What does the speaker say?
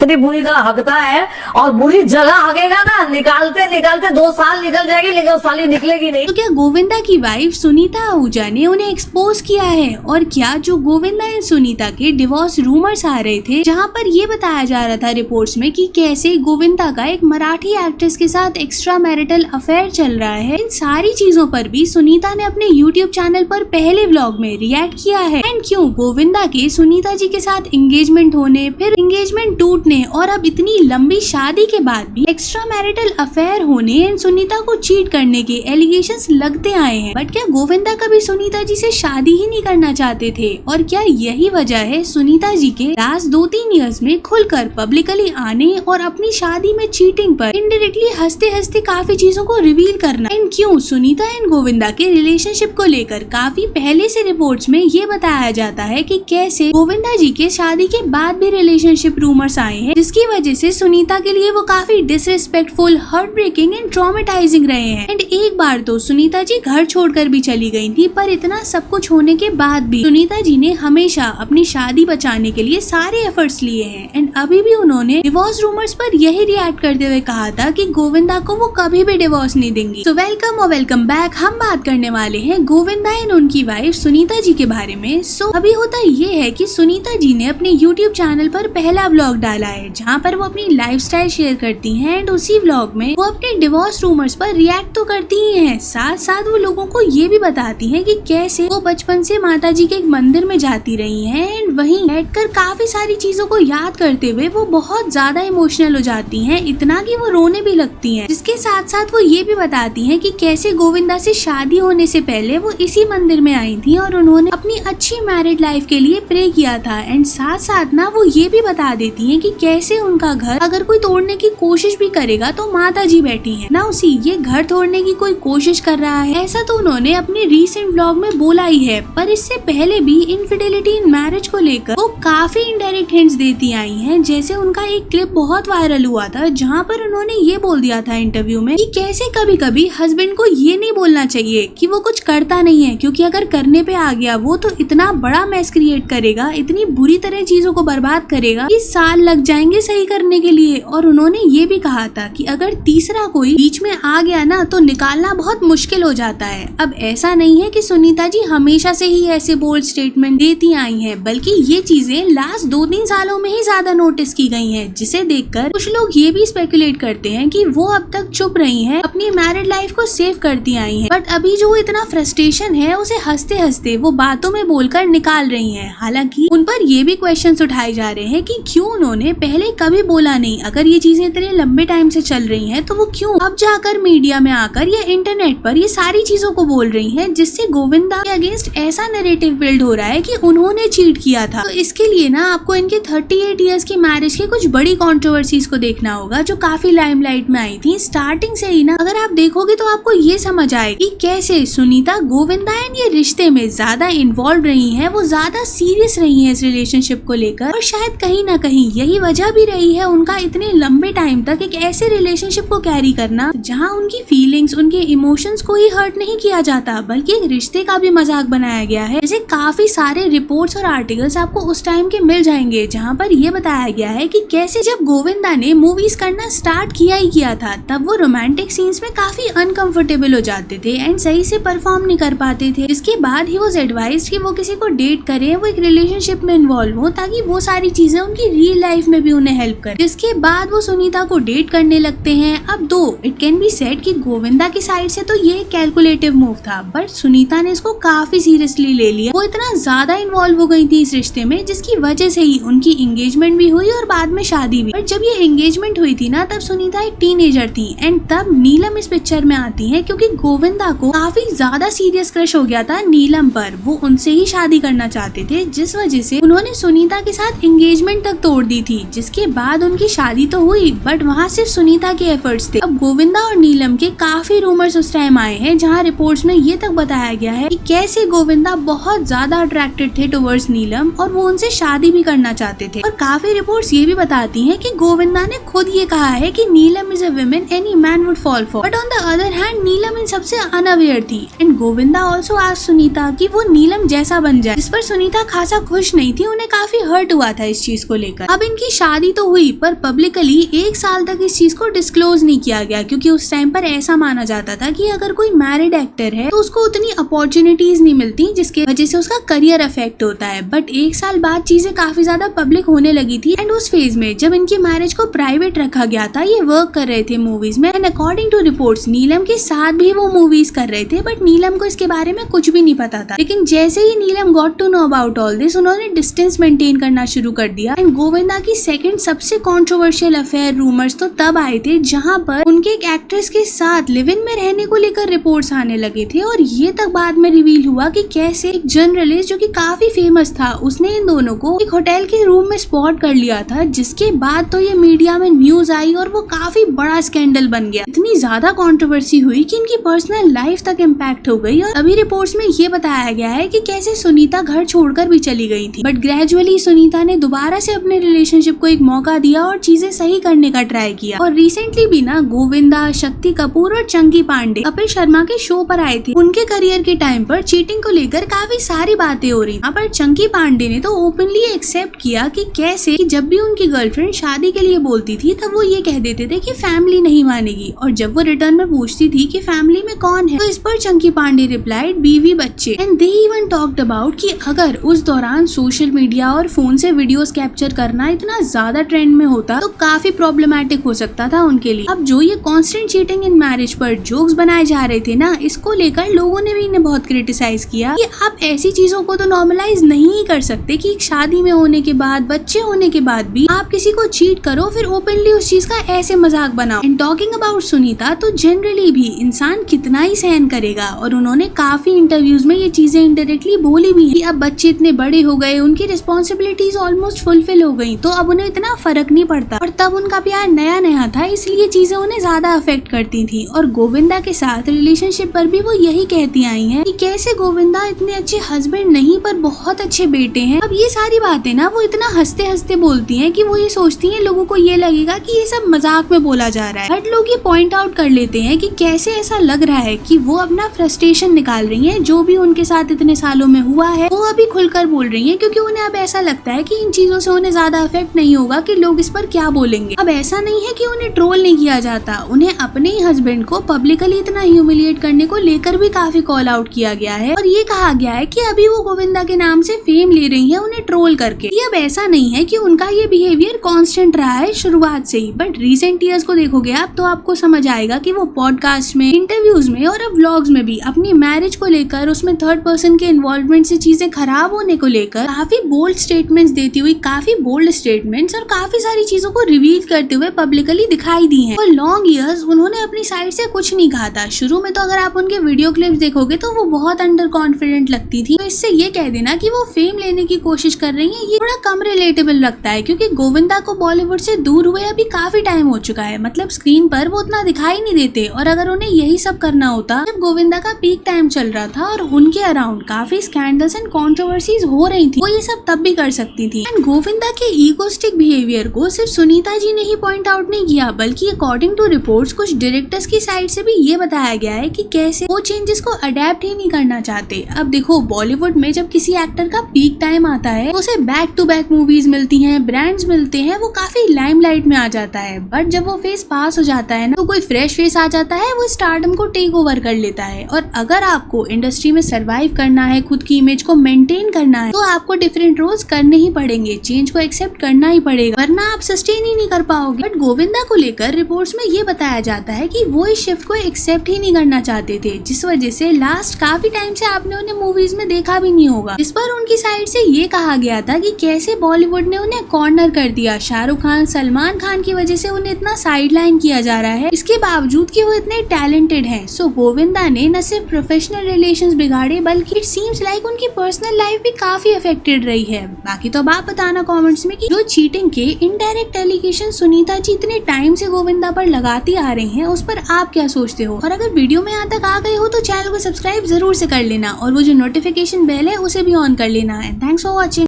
इतनी बुरी तरह हकता है और बुरी जगह हकेगा ना, निकालते निकालते 2 साल निकल जाएगी लेकिन वो साली निकलेगी नहीं। तो क्या गोविंदा की वाइफ सुनीता आहूजा ने उन्हें एक्सपोज किया है? और क्या जो गोविंदा एंड सुनीता के डिवोर्स रूमर्स आ रहे थे, जहां पर ये बताया जा रहा था रिपोर्ट्स में कि कैसे गोविंदा का एक मराठी एक्ट्रेस के साथ एक्स्ट्रा मैरिटल अफेयर चल रहा है, इन सारी चीजों पर भी सुनीता ने अपने यूट्यूब चैनल पर पहले व्लॉग में रिएक्ट किया है। एंड क्यों गोविंदा के सुनीता जी के साथ एंगेजमेंट होने, फिर एंगेजमेंट टूटने और अब इतनी लंबी शादी के बाद भी एक्स्ट्रा मैरिटल अफेयर होने एंड सुनीता को चीट करने के एलिगेशंस लगते आए हैं। बट क्या गोविंदा कभी सुनीता जी से शादी ही नहीं करना चाहते थे? और क्या यही वजह है सुनीता जी के लास्ट 2-3 इयर्स में खुलकर पब्लिकली आने और अपनी शादी में चीटिंग पर इनडायरेक्टली हंसते हंसते काफी चीजों को रिवील करना? एंड क्यों सुनीता एंड गोविंदा के रिलेशनशिप को लेकर काफी पहले से रिपोर्ट्स में ये बताया जाता है कि कैसे गोविंदा जी के शादी के बाद भी रिलेशनशिप रूमर्स आए हैं, जिसकी वजह से सुनीता के लिए वो काफी disrespectful, heart breaking and traumatising रहे हैं। एंड एक बार तो सुनीता जी घर छोड़कर भी चली गई थी, पर इतना सब कुछ होने के बाद भी सुनीता जी ने हमेशा अपनी शादी बचाने के लिए सारे एफर्ट्स लिए हैं। एंड अभी भी उन्होंने डिवोर्स रूमर्स पर यही रिएक्ट करते हुए कहा था कि गोविंदा को वो कभी भी डिवोर्स नहीं देंगी। तो वेलकम और वेलकम बैक। हम बात करने वाले हैं गोविंदा एंड उनकी वाइफ सुनीता जी के बारे में। सो अभी होता ये है कि सुनीता जी ने अपने यूट्यूब चैनल पर पहला व्लॉग डाला है, जहाँ पर वो अपनी लाइफस्टाइल शेयर करती हैं। एंड उसी व्लॉग में वो अपने डिवोर्स रूमर्स पर रिएक्ट तो करती ही हैं, साथ साथ वो लोगों को ये भी बताती हैं कि कैसे वो बचपन से माता जी के एक मंदिर में जाती रही हैं। एंड वहीं बैठकर काफी सारी चीजों को याद करते हुए वो बहुत ज्यादा इमोशनल हो जाती हैं, इतना कि वो रोने भी लगती हैं। जिसके साथ साथ वो ये भी बताती हैं कि कैसे गोविंदा से शादी होने से पहले वो इसी मंदिर में आई थी और उन्होंने अपनी अच्छी मैरिड लाइफ के लिए प्रे किया था। एंड साथ साथ ना वो ये भी बता देती हैं कि कैसे उनका घर अगर कोई तोड़ने की कोशिश भी करेगा तो माता जी बैठी हैं ना, उसी ये घर तोड़ने की कोई कोशिश कर रहा है, ऐसा तो उन्होंने अपने रीसेंट ब्लॉग में बोला ही है। पर इससे पहले भी इनफिडेलिटी इन मैरिज को लेकर वो काफी इनडायरेक्ट हिंट्स देती आई हैं। जैसे उनका एक क्लिप बहुत वायरल हुआ था, जहाँ पर उन्होंने ये बोल दिया था इंटरव्यू में कि कैसे कभी कभी हस्बैंड को ये नहीं बोलना चाहिए कि वो कुछ करता नहीं है, क्योंकि अगर करने पे आ गया वो तो इतना बड़ा मैस क्रिएट करेगा, इतनी बुरी तरह चीजों को बर्बाद करेगा कि साल लग जाएंगे सही करने के लिए। और उन्होंने ये भी कहा था कि अगर तीसरा कोई बीच में आ गया ना तो निकालना बहुत मुश्किल हो जाता है। अब ऐसा नहीं है कि सुनीता जी हमेशा से ही ऐसे बोल्ड स्टेटमेंट देती आई हैं, बल्कि ये चीजें लास्ट 2-3 सालों में ही ज्यादा नोटिस की गई हैं, जिसे देखकर कुछ लोग ये भी स्पेकुलेट करते हैं कि वो अब तक चुप रही हैं, अपनी मैरिड लाइफ को सेव करती आई हैं, बट अभी जो इतना फ्रस्ट्रेशन है उसे हंसते हंसते वो बातों में बोलकर निकाल रही हैं। हालांकि उन पर ये भी क्वेश्चंस उठाए जा रहे हैं कि क्यों उन्होंने पहले कभी बोला नहीं। अगर ये चीजें इतने लंबे टाइम से चल रही हैं तो वो क्यों अब जाकर मीडिया में आकर या इंटरनेट पर ये सारी चीजों को बोल रही हैं, जिससे गोविंदा के अगेंस्ट ऐसा नैरेटिव बिल्ड हो रहा है कि उन्होंने चीट किया था। तो इसके लिए ना आपको इनके 38 इयर्स की मैरिज के कुछ बड़ी कंट्रोवर्सीज को देखना होगा, जो काफी लाइमलाइट में आई थी। स्टार्टिंग से ही ना अगर आप देखोगे तो आपको ये समझ आएगी कैसे सुनीता गोविंदा एंड ये रिश्ते में ज्यादा इन्वॉल्व रही है, वो ज्यादा सीरियस रही है इस रिलेशनशिप को लेकर। और शायद कहीं ना कहीं यही वजह भी रही है उनका इतने लंबे टाइम तक एक ऐसे रिलेशनशिप को कैरी करना जहां उनकी फीलिंग्स, उनके इमोशंस को ही हर्ट नहीं किया जाता, बल्कि एक रिश्ते का भी मजाक बनाया गया है। जैसे काफी सारे रिपोर्ट्स और आर्टिकल्स आपको उस टाइम के मिल जाएंगे, जहां पर ये बताया गया है कि कैसे जब गोविंदा ने मूवीज करना स्टार्ट किया ही किया था, तब वो रोमांटिक सीन्स में काफी अनकंफर्टेबल हो जाते थे एंड सही से परफॉर्म नहीं कर पाते थे। इसके बाद ही वाज एडवाइज्ड कि वो किसी को डेट करें, वो एक रिलेशनशिप में इन्वॉल्व हो, ताकि वो सारी चीजें उनकी रियल लाइफ में भी उन्हें हेल्प करे। जिसके बाद वो सुनीता को डेट करने लगते हैं। अब दो इट कैन बी सेड कि गोविंदा की साइड से तो ये कैलकुलेटिव मूव था, बट सुनीता ने इसको काफी सीरियसली ले लिया। वो इतना ज्यादा इन्वॉल्व हो गई थी इस रिश्ते में, जिसकी वजह से ही उनकी एंगेजमेंट भी हुई और बाद में शादी भी। बट जब ये एंगेजमेंट हुई थी ना, तब सुनीता एक टीनेजर थी एंड तब नीलम इस पिक्चर में आती है, क्योंकि गोविंदा को काफी ज्यादा सीरियस क्रश हो गया था नीलम पर। वो उनसे ही शादी करना चाहते थे, जिस वजह से उन्होंने सुनीता के साथ एंगेजमेंट तक तोड़ दी थी। जिसके बाद उनकी शादी तो हुई, बट वहाँ सिर्फ सुनीता के एफर्ट्स थे। अब गोविंदा और नीलम के काफी रूमर्स उस टाइम आए हैं, जहाँ रिपोर्ट्स में ये तक बताया गया है कि कैसे गोविंदा बहुत ज्यादा अट्रैक्टेड थे टुवर्ड्स नीलम और वो उनसे शादी भी करना चाहते थे। और काफी रिपोर्ट्स ये भी बताती हैं कि गोविंदा ने खुद ये कहा है कि Neelam is a woman any man would fall for, but on the other hand Neelam इन सबसे अनअवेयर थी। And Govinda also asked Sunita कि वो नीलम जैसा बन जाए, जिस पर सुनीता खासा खुश नहीं थी, उन्हें काफी हर्ट हुआ था इस चीज को लेकर। अब इनकी शादी तो हुई पर पब्लिकली 1 साल तक इस चीज को डिस्क्लोज नहीं किया गया, क्योंकि उस टाइम पर ऐसा माना जाता था कि अगर कोई मैरिड एक्टर है तो उसको उतनी अपॉर्चुनिटीज नहीं मिलती जिसके वजह से उसका करियर अफेक्ट होता है। बट 1 साल बाद चीजें काफी ज्यादा पब्लिक होने लगी थी एंड उस फेज में जब इनकी मैरिज को प्राइवेट रखा गया था, ये वर्क कर रहे थे मूवीज में एंड अकॉर्डिंग टू रिपोर्ट्स नीलम के साथ भी वो मूवीज कर रहे थे, बट नीलम को इसके बारे में कुछ भी नहीं पता था। लेकिन जैसे ही Neelam got to know about all this, उन्होंने डिस्टेंस मेंटेन करना शुरू कर दिया एंड गोविंदा की सेकंड सबसे कंट्रोवर्शियल अफेयर रूमर्स तो तब आए थे जहां पर उनके एक एक्ट्रेस के साथ लिव इन में रहने को लेकर रिपोर्ट्स आने लगे थे। और ये तक बाद में रिवील हुआ कि कैसे एक जर्नलिस्ट जो कि काफी फेमस था, उसने इन दोनों को एक होटल के रूम में स्पॉट कर लिया था, जिसके बाद तो ये मीडिया में न्यूज आई और वो काफी बड़ा स्कैंडल बन गया। इतनी ज्यादा कंट्रोवर्सी हुई कि इनकी पर्सनल लाइफ तक इम्पैक्ट हो गई। और अभी रिपोर्ट्स में ये बताया गया है कि कैसे सुनीता घर छोड़कर भी चली गई थी, बट ग्रेजुअली सुनीता ने दोबारा से अपने रिलेशनशिप को एक मौका दिया और चीजें सही करने का ट्राई किया। और रिसेंटली भी ना गोविंदा, शक्ति कपूर और चंकी पांडे कपिल शर्मा के शो पर आए थे। उनके करियर के टाइम पर चीटिंग को लेकर काफी सारी बातें हो रही, पर चंकी पांडे ने तो ओपनली एक्सेप्ट किया कि कैसे कि जब भी उनकी गर्लफ्रेंड शादी के लिए बोलती थी तब वो ये कह देते थे कि फैमिली नहीं मानेगी, और जब वो रिटर्न में पूछती थी कि फैमिली में कौन है, तो इस पर चंकी पांडे रिप्लाइड बीवी बच्चे। And they even talked about कि अगर उस दौरान सोशल मीडिया और फोन से वीडियोस कैप्चर करना इतना ज्यादा ट्रेंड में होता तो काफी प्रॉब्लमैटिक हो सकता था उनके लिए। अब जो ये कांस्टेंट चीटिंग इन मैरिज पर जोक्स बनाए जा रहे थे ना, इसको लेकर लोगों ने भी इन्हें बहुत क्रिटिसाइज किया कि आप ऐसी चीजों को तो नॉर्मलाइज नहीं कर सकते कि शादी में होने के बाद, बच्चे होने के बाद भी आप किसी को चीट करो फिर ओपनली उस चीज का ऐसे मजाक बनाओ। एंड टॉकिंग अबाउट सुनीता, तो जनरली भी इंसान कितना ही सहन करेगा, और उन्होंने काफी इंटरव्यूज में ये चीजें इनडायरेक्टली बोली भी है कि अब बच्चे इतने बड़े हो गए, उनकी रिस्पॉन्सिबिलिटीज ऑलमोस्ट फुलफिल हो गई, तो अब उन्हें इतना फर्क नहीं पड़ता। और तब उनका प्यार नया नया था, इसलिए चीजें उन्हें ज्यादा अफेक्ट करती थी। और गोविंदा के साथ रिलेशनशिप पर भी वो यही कहती आई है कि कैसे गोविंदा इतने अच्छे हस्बैंड नहीं पर बहुत अच्छे बेटे हैं। अब ये सारी बातें ना वो इतना हंसते हंसते बोलती हैं कि वो ये सोचती हैं लोगों को ये लगेगा कि ये सब मजाक में बोला जा रहा है, बट लोग ये पॉइंट आउट कर लेते हैं कि कैसे ऐसा लग रहा है कि वो अपना फ्रस्ट्रेशन निकाल रही हैं, जो भी उनके साथ इतने सालों में हुआ है वो अभी खुलकर बोल रही हैं, क्योंकि उन्हें अब ऐसा लगता है कि इन चीजों से उन्हें ज्यादा अफेक्ट नहीं होगा कि लोग इस पर क्या बोलेंगे। अब ऐसा नहीं है कि उन्हें ट्रोल नहीं किया जाता, उन्हें अपने ही हस्बैंड को पब्लिकली इतना ह्यूमिलिएट करने को लेकर भी काफी कॉल आउट किया गया है, और ये कहा गया है कि अभी वो गोविंदा के नाम से फेम ले रही है उन्हें ट्रोल करके। ये अब ऐसा नहीं है कि उनका ये बिहेवियर कांस्टेंट रहा है शुरुआत से ही, बट रिसेंट ईयर्स को देखोगे आप तो आपको समझ आएगा कि वो पॉडकास्ट में, इंटरव्यूज में और अब व्लॉग्स में भी अपनी मैरिज को लेकर, उसमें थर्ड पर्सन के इन्वॉल्वमेंट से चीजें खराब होने को लेकर काफी बोल्ड स्टेटमेंट्स देती हुई, काफी बोल्ड स्टेटमेंट्स और काफी सारी चीजों को रिवील करते हुए पब्लिकली दिखाई दी है। और लॉन्ग ईयर्स उन्होंने अपनी साइड से कुछ नहीं कहा था। शुरू में तो अगर आप उनके वीडियो क्लिप्स देखोगे तो वो बहुत अंडर कॉन्फिडेंट लगती थी, तो इससे ये कह देना कि वो फेम लेने की कोशिश कर रही है, ये थोड़ा कम रिलेटेबल लगता है, क्योंकि गोविंदा को बॉलीवुड से दूर हुए अभी काफी टाइम हो चुका है। मतलब स्क्रीन पर वो उतना दिखाई नहीं देते, और अगर उन्हें यही सब करना होता जब गोविंदा का पीक टाइम चल रहा था और उनके अराउंड काफी स्कैंडल्स एंड कंट्रोवर्सीज हो रही थी, वो ये सब तब भी कर सकती थी। एंड गोविंदा के ईगोस्टिक बिहेवियर को सिर्फ सुनीता जी ने ही पॉइंट आउट नहीं किया, बल्कि अकॉर्डिंग टू रिपोर्ट्स कुछ डायरेक्टर्स की साइड से भी ये बताया गया है कि कैसे वो चेंजेस को अडेप्ट ही नहीं करना चाहते। अब देखो, बॉलीवुड में जब किसी एक्टर का पीक टाइम आता है तो उसे बैक टू बैक मूवीज मिलती हैं, ब्रांड्स मिलते हैं, वो काफी लाइमलाइट में आ जाता है। बट जब वो फेस पास हो जाता है ना, तो कोई फ्रेश फेस आ जाता है, वो स्टारडम को टेक ओवर कर लेता है। और अगर आपको इंडस्ट्री में सर्वाइव करना है, खुद की इमेज को मेंटेन करना है, तो आपको डिफरेंट रोल्स करने ही पड़ेंगे, चेंज को एक्सेप्ट करना ही पड़ेगा, वरना आप सस्टेन ही नहीं कर पाओगे। बट गोविंदा को लेकर रिपोर्ट्स में ये बताया जाता है कि वो इस शिफ्ट को एक्सेप्ट ही नहीं करना चाहते थे, जिस वजह से लास्ट काफी टाइम से आपने उन्हें मूवीज में देखा भी नहीं होगा। इस पर उनकी साइड से ये कहा गया था कि कैसे बॉलीवुड ने उन्हें कॉर्नर कर दिया, शाहरुख खान, सलमान खान की वजह से उन्हें इतना साइडलाइन किया जा रहा है, इसके बावजूद कि वो इतने टैलेंटेड हैं। सो गोविंदा ने न सिर्फ प्रोफेशनल रिलेशंस बिगाड़े, बल्कि इट सीम्स लाइक उनकी पर्सनल लाइफ भी काफी अफेक्टेड रही है। बाकी तो अब आप बताना कमेंट्स में कि जो चीटिंग के इनडायरेक्ट एलिगेशन सुनीता जी इतने टाइम से गोविंदा पर लगाती आ रही हैं, उस पर आप क्या सोचते हो। और अगर वीडियो में यहाँ तक आ गए हो तो चैनल को सब्सक्राइब जरूर से कर लेना, और वो जो नोटिफिकेशन बेल है उसे भी ऑन कर लेना है। Thanks for watching.